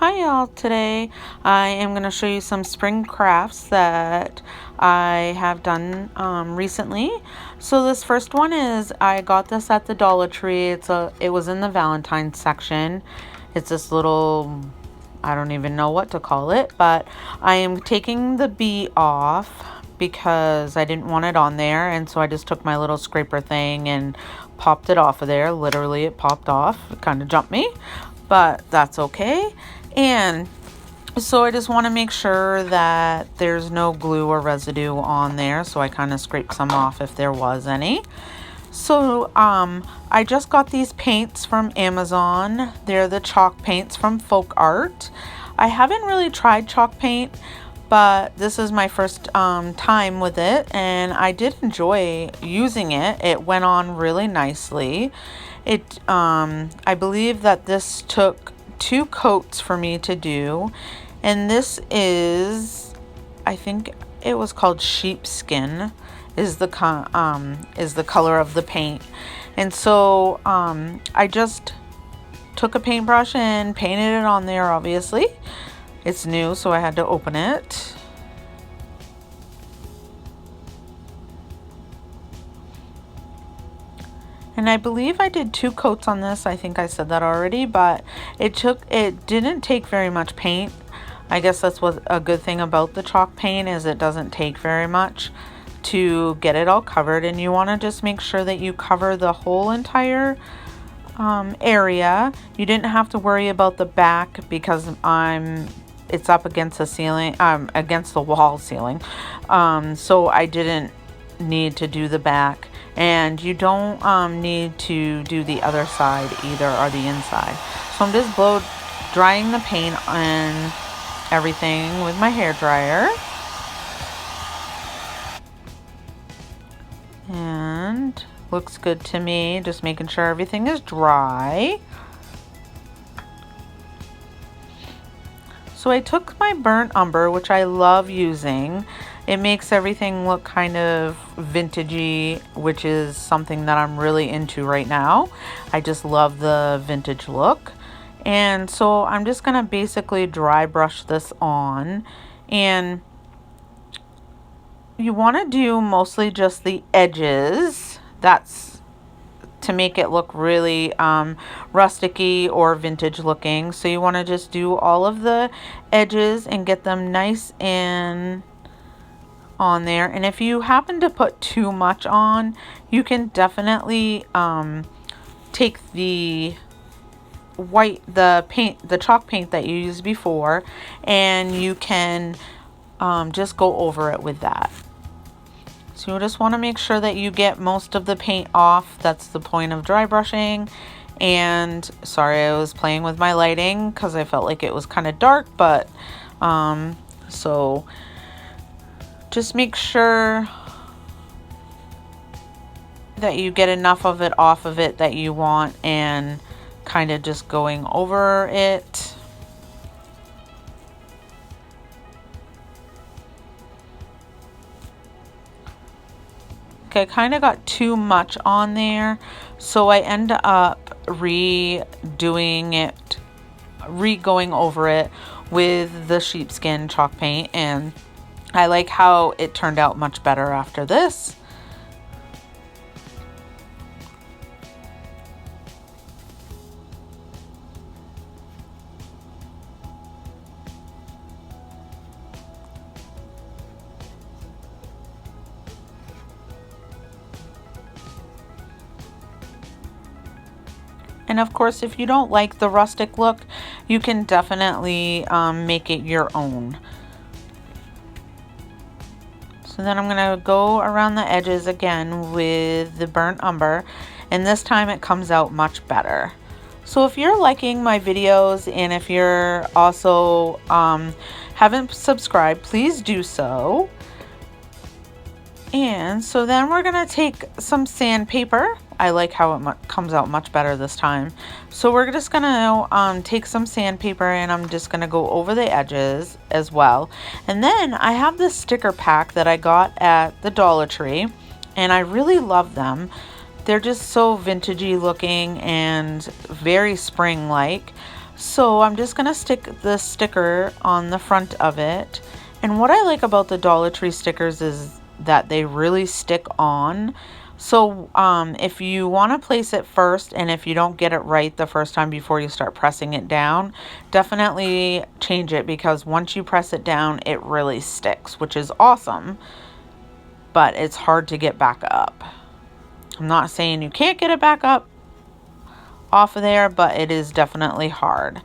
Hi y'all, today I am going to show you some spring crafts that I have done recently. So this first one is, I got this at the Dollar Tree. It was in the Valentine's section. It's this little, I don't even know what to call it, but I am taking the bee off because I didn't want it on there, and so I just took my little scraper thing and popped it off of there. Literally it popped off. It kind of jumped me, but that's okay. And so I just want to make sure that there's no glue or residue on there, so I kind of scraped some off if there was any. So I just got these paints from Amazon. They're the chalk paints from Folk Art. I haven't really tried chalk paint, but this is my first time with it, and I did enjoy using it. It went on really nicely. I believe that this took 2 coats for me to do, and this is, I think it was called sheepskin is the color of the paint. And so I just took a paintbrush and painted it on there. Obviously it's new, so I had to open it. And I believe I did 2 coats on this. I think I said that already, but it didn't take very much paint. I guess that's what a good thing about the chalk paint is, it doesn't take very much to get it all covered. And you want to just make sure that you cover the whole entire area. You didn't have to worry about the back because it's up against the ceiling, against the wall ceiling. So I didn't need to do the back. And you don't need to do the other side either, or the inside. So I'm just blow drying the paint and everything with my hair dryer. And looks good to me. Just making sure everything is dry. So I took my burnt umber, which I love using. It makes everything look kind of vintagey, which is something that I'm really into right now. I just love the vintage look. And so I'm just gonna basically dry brush this on, and you want to do mostly just the edges. That's to make it look really rusticy or vintage looking. So you want to just do all of the edges and get them nice and on there. And if you happen to put too much on, you can definitely take the chalk paint that you used before, and you can just go over it with that. So you just want to make sure that you get most of the paint off. That's the point of dry brushing. And sorry, I was playing with my lighting because I felt like it was kind of dark, but so just make sure that you get enough of it off of it that you want, and kind of just going over it. Okay, I kind of got too much on there, so I end up going over it with the sheepskin chalk paint, and I like how it turned out much better after this. And of course, if you don't like the rustic look, you can definitely make it your own. So then I'm going to go around the edges again with the burnt umber, and this time it comes out much better. So if you're liking my videos, and if you're also haven't subscribed, please do so. And so then we're going to take some sandpaper. I like how it comes out much better this time. So we're just going to take some sandpaper, and I'm just going to go over the edges as well. And then I have this sticker pack that I got at the Dollar Tree, and I really love them. They're just so vintagey looking and very spring-like. So I'm just gonna stick the sticker on the front of it. And what I like about the Dollar Tree stickers is that they really stick on. So if you want to place it first, and if you don't get it right the first time before you start pressing it down, definitely change it, because once you press it down, it really sticks, which is awesome, but it's hard to get back up. I'm not saying you can't get it back up off of there, but it is definitely hard.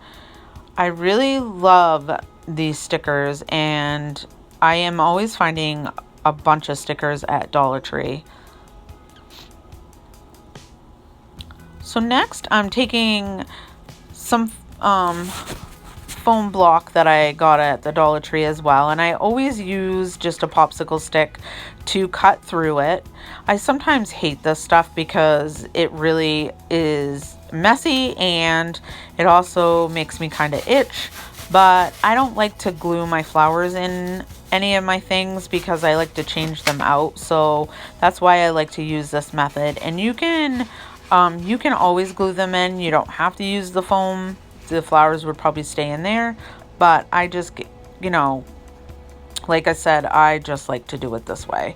I really love these stickers, and I am always finding a bunch of stickers at Dollar Tree. So next I'm taking some foam block that I got at the Dollar Tree as well, and I always use just a popsicle stick to cut through it. I sometimes hate this stuff because it really is messy and it also makes me kind of itch, but I don't like to glue my flowers in any of my things because I like to change them out. So that's why I like to use this method. And you can always glue them in. You don't have to use the foam. The flowers would probably stay in there, but I just, you know, like I said, I just like to do it this way.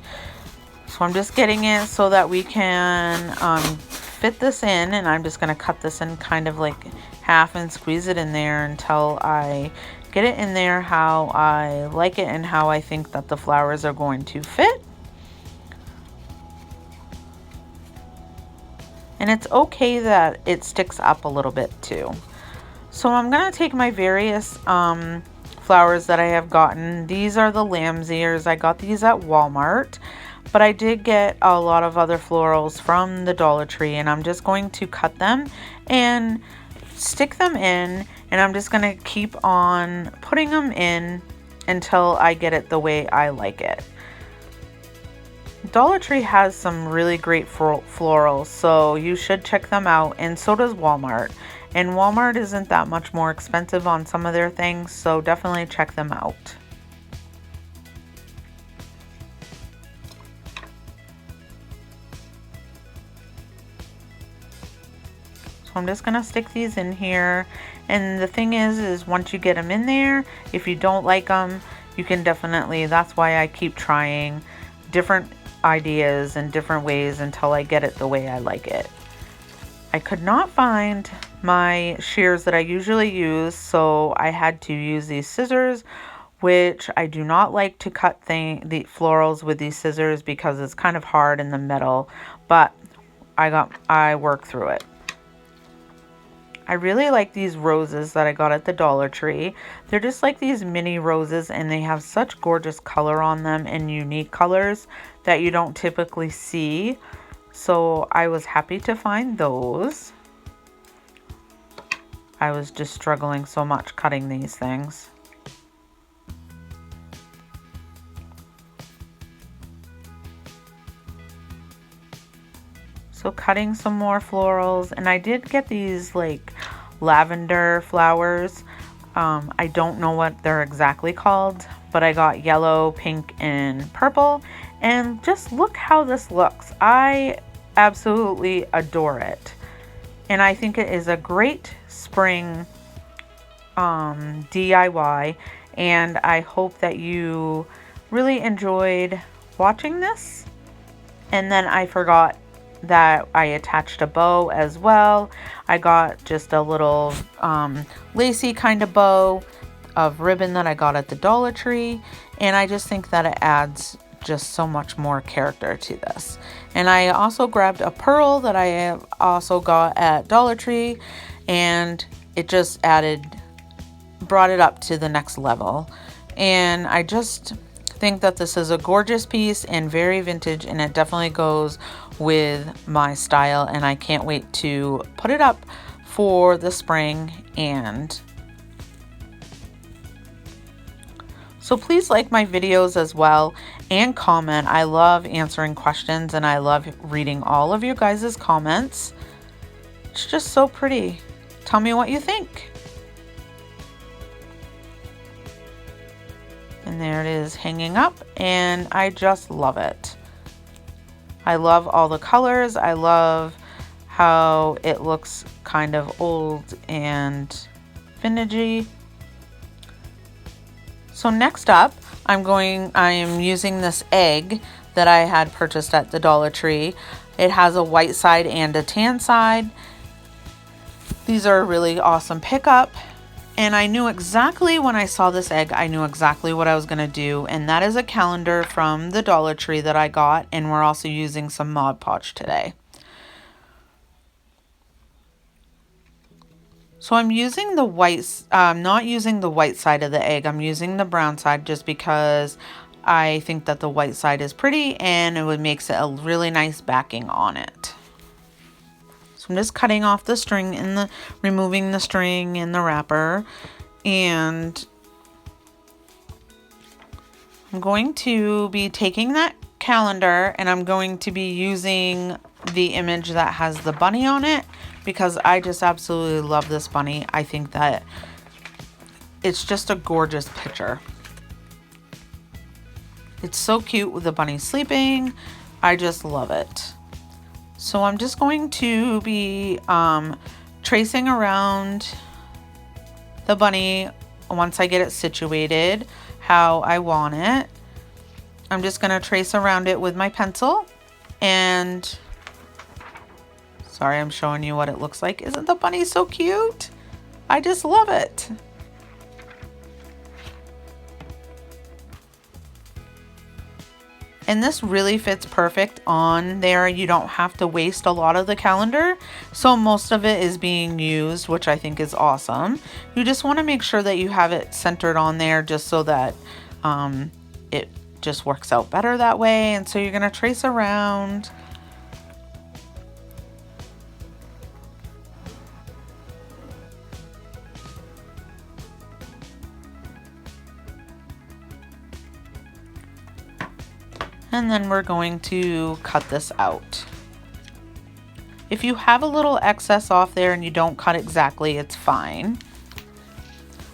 So I'm just getting it so that we can fit this in, and I'm just going to cut this in kind of like half and squeeze it in there until I get it in there how I like it and how I think that the flowers are going to fit. And it's okay that it sticks up a little bit too. So I'm going to take my various flowers that I have gotten. These are the lamb's ears. I got these at Walmart, but I did get a lot of other florals from the Dollar Tree, and I'm just going to cut them and stick them in, and I'm just going to keep on putting them in until I get it the way I like it. Dollar Tree has some really great florals, so you should check them out, and so does Walmart. And Walmart isn't that much more expensive on some of their things, so definitely check them out. So I'm just gonna stick these in here, and the thing is once you get them in there, if you don't like them, you can definitely, that's why I keep trying different ideas and different ways until I get it the way I like it. I could not find my shears that I usually use, so I had to use these scissors, which I do not like to cut the florals with these scissors because it's kind of hard in the middle, but I worked through it. I really like these roses that I got at the Dollar Tree. They're just like these mini roses, and they have such gorgeous color on them and unique colors that you don't typically see. So I was happy to find those. I was just struggling so much cutting these things. So cutting some more florals, and I did get these like lavender flowers. I don't know what they're exactly called, but I got yellow, pink, and purple, and just look how this looks. I absolutely adore it, and I think it is a great spring DIY, and I hope that you really enjoyed watching this. And then I forgot that I attached a bow as well. I got just a little lacy kind of bow of ribbon that I got at the Dollar Tree, and I just think that it adds just so much more character to this. And I also grabbed a pearl that I have also got at Dollar Tree, and it just brought it up to the next level. And I just think that this is a gorgeous piece and very vintage, and it definitely goes with my style, and I can't wait to put it up for the spring. And so please like my videos as well and comment. I love answering questions, and I love reading all of your guys' comments. It's just so pretty. Tell me what you think. And there it is hanging up, and I just love it. I love all the colors. I love how it looks kind of old and vintagey. So next up, I am using this egg that I had purchased at the Dollar Tree. It has a white side and a tan side. These are a really awesome pickup. And I knew exactly when I saw this egg, I knew exactly what I was going to do. And that is a calendar from the Dollar Tree that I got. And we're also using some Mod Podge today. So I'm using the not using the white side of the egg. I'm using the brown side just because I think that the white side is pretty and it makes it a really nice backing on it. So I'm just cutting off the string and removing the string in the wrapper, and I'm going to be taking that calendar and I'm going to be using the image that has the bunny on it because I just absolutely love this bunny. I think that it's just a gorgeous picture. It's so cute with the bunny sleeping. I just love it. So I'm just going to be tracing around the bunny once I get it situated how I want it. I'm just going to trace around it with my pencil, and sorry, I'm showing you what it looks like. Isn't the bunny so cute? I just love it. And this really fits perfect on there. You don't have to waste a lot of the calendar. So most of it is being used, which I think is awesome. You just want to make sure that you have it centered on there just so that it just works out better that way. And so you're going to trace around. And then we're going to cut this out. If you have a little excess off there and you don't cut exactly, it's fine.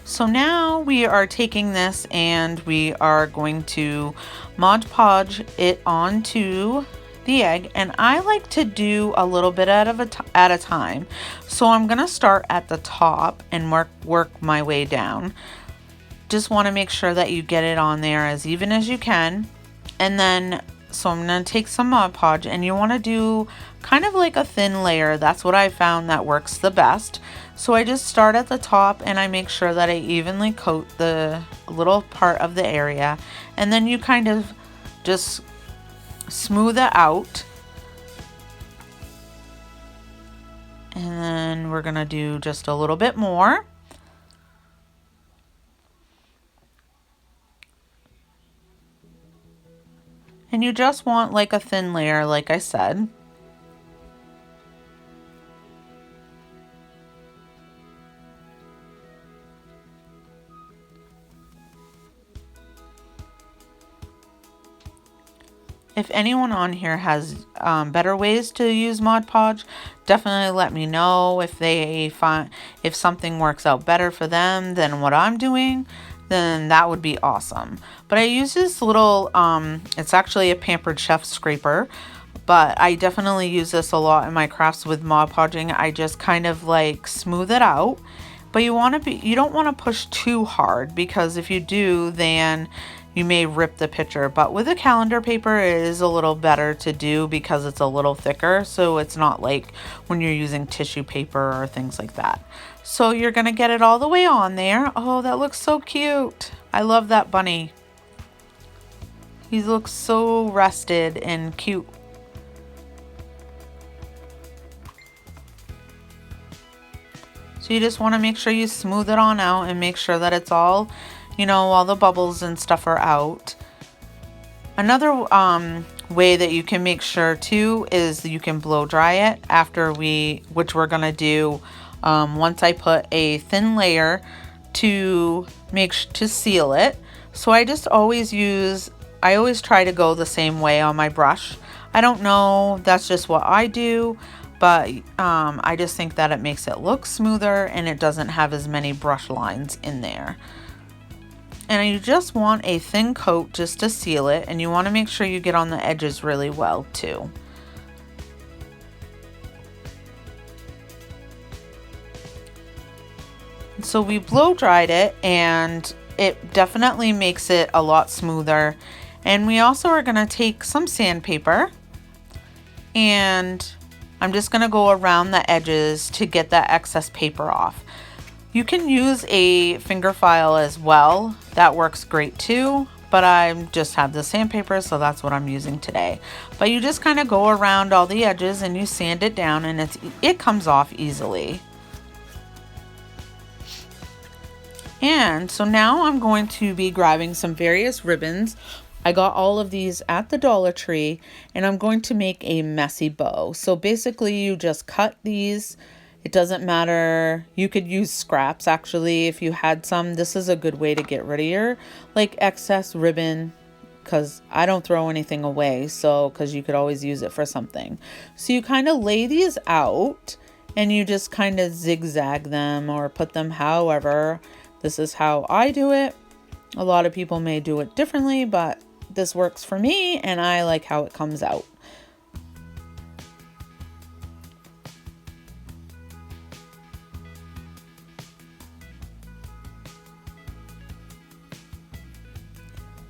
So now we are taking this and we are going to Mod Podge it onto the egg, and I like to do a little bit at a time. So I'm going to start at the top and work my way down. Just want to make sure that you get it on there as even as you can. And then, so I'm going to take some Mod Podge, and you want to do kind of like a thin layer. That's what I found that works the best. So I just start at the top and I make sure that I evenly coat the little part of the area. And then you kind of just smooth it out. And then we're going to do just a little bit more. And you just want like a thin layer, like I said. If anyone on here has better ways to use Mod Podge, definitely let me know. If something works out better for them than what I'm doing, then that would be awesome. But I use this little, it's actually a Pampered Chef scraper, but I definitely use this a lot in my crafts with Mod Podging. I just kind of like smooth it out. But you don't want to push too hard, because if you do, then you may rip the picture. But with a calendar paper, it is a little better to do because it's a little thicker. So it's not like when you're using tissue paper or things like that. So you're going to get it all the way on there. Oh, that looks so cute. I love that bunny. He looks so rested and cute. So you just want to make sure you smooth it on out and make sure that it's all, all the bubbles and stuff are out. Another way that you can make sure too is you can blow dry it which we're going to do once I put a thin layer to seal it. So I always try to go the same way on my brush. I don't know, that's just what I do. But I just think that it makes it look smoother and it doesn't have as many brush lines in there. And you just want a thin coat just to seal it, and you want to make sure you get on the edges really well too. So we blow dried it, and it definitely makes it a lot smoother. And we also are going to take some sandpaper, and I'm just going to go around the edges to get that excess paper off. You can use a finger file as well. That works great too, but I just have the sandpaper, so that's what I'm using today. But you just kind of go around all the edges and you sand it down, and it comes off easily. And so now I'm going to be grabbing some various ribbons. I got all of these at the Dollar Tree, and I'm going to make a messy bow. So basically you just cut these. It doesn't matter. You could use scraps actually if you had some. This is a good way to get rid of your excess ribbon, because I don't throw anything away. So because you could always use it for something. So you kind of lay these out and you just kind of zigzag them or put them however. This is how I do it. A lot of people may do it differently, but this works for me and I like how it comes out.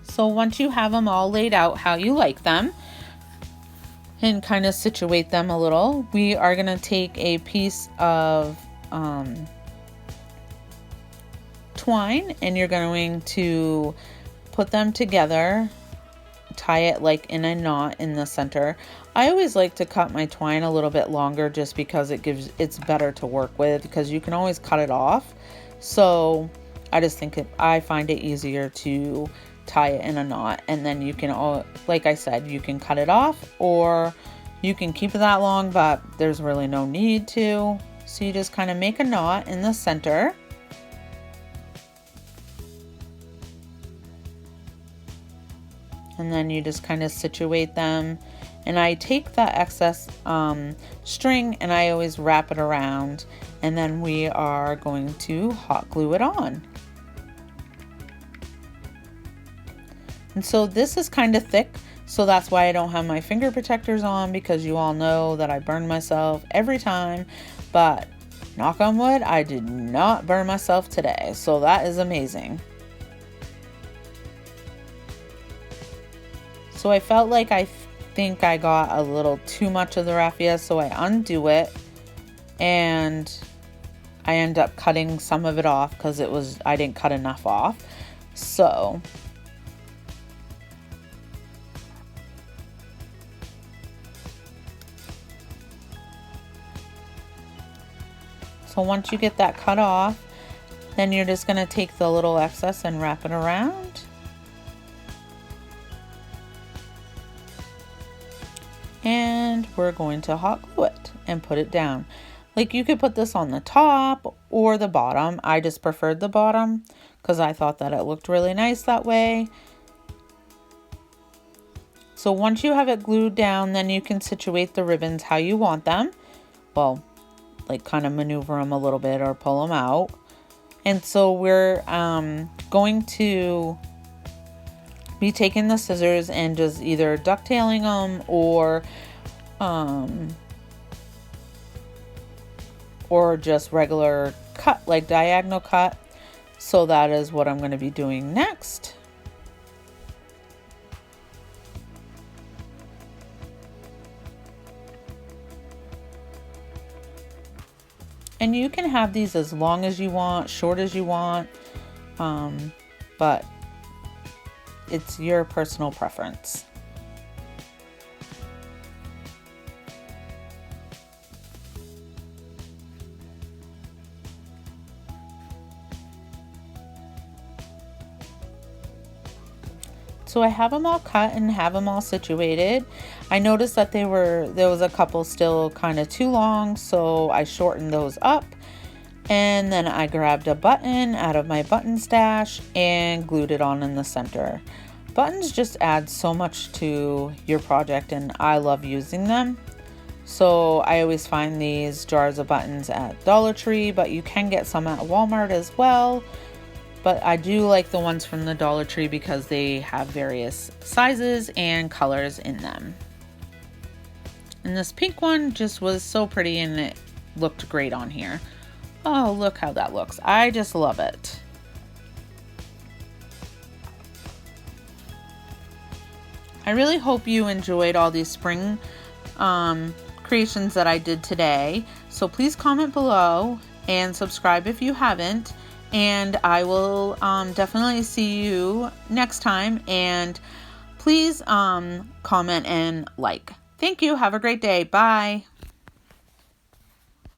So once you have them all laid out how you like them and kind of situate them a little, we are going to take a piece of twine, and you're going to put them together, tie it like in a knot in the center. I always like to cut my twine a little bit longer just because it's better to work with, because you can always cut it off. So I just think I find it easier to tie it in a knot, and then you can, like I said, you can cut it off or you can keep it that long, but there's really no need to. So you just kind of make a knot in the center. And then you just kind of situate them. And I take that excess string and I always wrap it around. And then we are going to hot glue it on. And so this is kind of thick. So that's why I don't have my finger protectors on, because you all know that I burn myself every time. But knock on wood, I did not burn myself today. So that is amazing. So I felt like I think I got a little too much of the raffia, so I undo it and I end up cutting some of it off because I didn't cut enough off. So once you get that cut off, then you're just going to take the little excess and wrap it around. And we're going to hot glue it and put it down. Like, you could put this on the top or the bottom. I just preferred the bottom because I thought that it looked really nice that way. So once you have it glued down, then you can situate the ribbons how you want them. Well, like kind of maneuver them a little bit or pull them out. And so we're going to be taking the scissors and just either ducktailing them or just regular cut, like diagonal cut. So that is what I'm going to be doing next. And you can have these as long as you want, short as you want, but it's your personal preference. So I have them all cut and have them all situated. I noticed that there was a couple still kind of too long, so I shortened those up. And then I grabbed a button out of my button stash and glued it on in the center. Buttons just add so much to your project and I love using them. So I always find these jars of buttons at Dollar Tree, but you can get some at Walmart as well. But I do like the ones from the Dollar Tree because they have various sizes and colors in them. And this pink one just was so pretty and it looked great on here. Oh, look how that looks. I just love it. I really hope you enjoyed all these spring creations that I did today. So please comment below and subscribe if you haven't. And I will definitely see you next time. And please comment and like. Thank you. Have a great day. Bye.